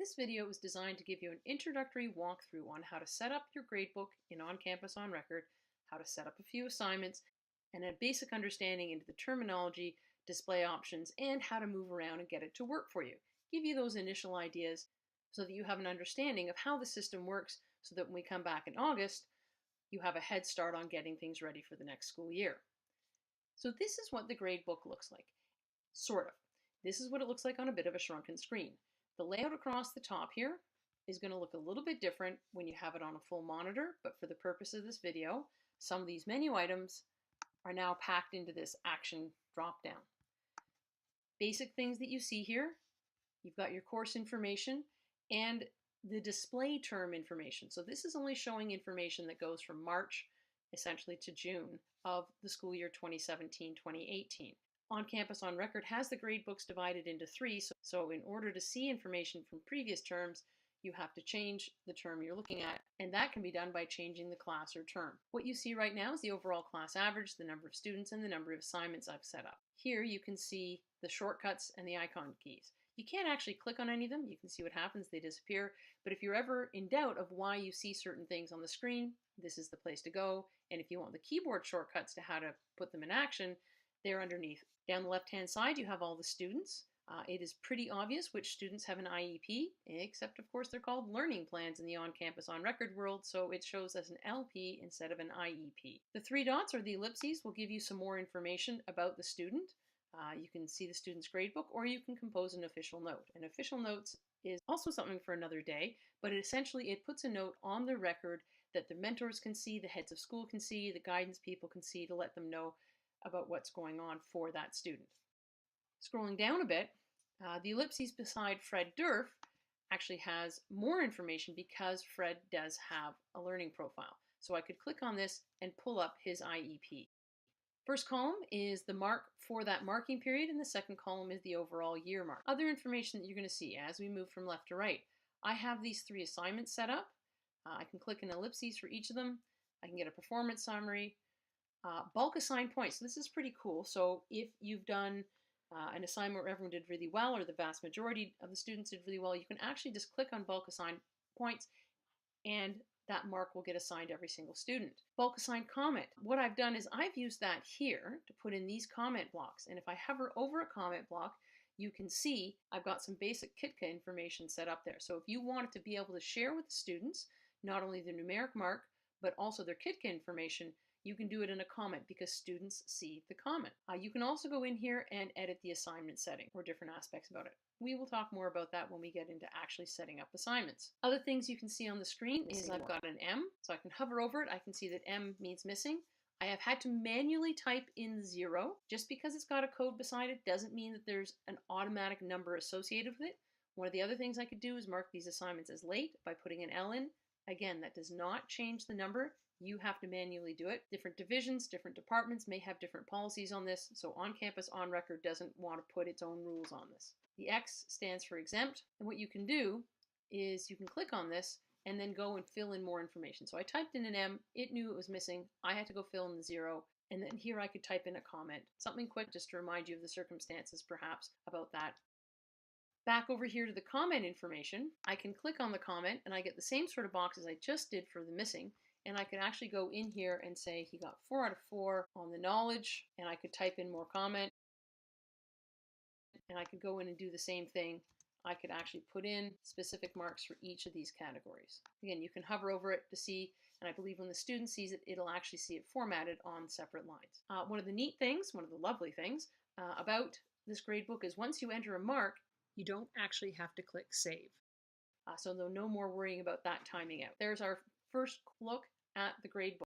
This video is designed to give you an introductory walkthrough on how to set up your gradebook in onCampus onRecord, how to set up a few assignments, and a basic understanding into the terminology, display options, and how to move around and get it to work for you. Give you those initial ideas so that you have an understanding of how the system works so that when we come back in August, you have a head start on getting things ready for the next school year. So this is what the gradebook looks like, sort of. This is what it looks like on a bit of a shrunken screen. The layout across the top here is going to look a little bit different when you have it on a full monitor, but for the purpose of this video, some of these menu items are now packed into this action drop-down. Basic things that you see here, you've got your course information and the display term information. So this is only showing information that goes from March essentially to June of the school year 2017-2018. onCampus onRecord has the gradebooks divided into three, so in order to see information from previous terms, you have to change the term you're looking at, and that can be done by changing the class or term. What you see right now is the overall class average, the number of students, and the number of assignments I've set up. Here you can see the shortcuts and the icon keys. You can't actually click on any of them. You can see what happens, they disappear, but if you're ever in doubt of why you see certain things on the screen, this is the place to go, and if you want the keyboard shortcuts to how to put them in action, they're underneath. Down the left-hand side, you have all the students. It is pretty obvious which students have an IEP, except of course they're called learning plans in the onCampus onRecord world, so it shows as an LP instead of an IEP. The three dots or the ellipses will give you some more information about the student. You can see the student's gradebook, or you can compose an official note. And official notes is also something for another day, but essentially it puts a note on the record that the mentors can see, the heads of school can see, the guidance people can see to let them know about what's going on for that student. Scrolling down a bit, the ellipses beside Fred Durf actually has more information because Fred does have a learning profile. So I could click on this and pull up his IEP. First column is the mark for that marking period, and the second column is the overall year mark. Other information that you're going to see as we move from left to right. I have these three assignments set up. I can click an ellipses for each of them. I can get a performance summary. Bulk assigned points. So this is pretty cool. So if you've done an assignment where everyone did really well, or the vast majority of the students did really well, you can actually just click on bulk assigned points and that mark will get assigned to every single student. Bulk assigned comment. What I've done is I've used that here to put in these comment blocks. And if I hover over a comment block, you can see I've got some basic Kitka information set up there. So if you wanted to be able to share with the students, not only the numeric mark, but also their Kitka information, you can do it in a comment because students see the comment. You can also go in here and edit the assignment setting or different aspects about it. We will talk more about that when we get into actually setting up assignments. Other things you can see on the screen is I've got an M, so I can hover over it. I can see that M means missing. I have had to manually type in 0. Just because it's got a code beside it doesn't mean that there's an automatic number associated with it. One of the other things I could do is mark these assignments as late by putting an L in. Again, that does not change the number. You have to manually do it. Different divisions, different departments may have different policies on this, so onCampus onRecord doesn't want to put its own rules on this. The X stands for exempt, and what you can do is you can click on this and then go and fill in more information. So I typed in an M, it knew it was missing, I had to go fill in the 0, and then here I could type in a comment. Something quick just to remind you of the circumstances perhaps about that. Back over here to the comment information, I can click on the comment and I get the same sort of box as I just did for the missing. And I could actually go in here and say he got 4 out of 4 on the knowledge, and I could type in more comment. And I could go in and do the same thing. I could actually put in specific marks for each of these categories. Again, you can hover over it to see, and I believe when the student sees it, it'll actually see it formatted on separate lines. One of the neat things, one of the lovely things about this gradebook is once you enter a mark, you don't actually have to click save. So no more worrying about that timing out. There's our first look at the gradebook.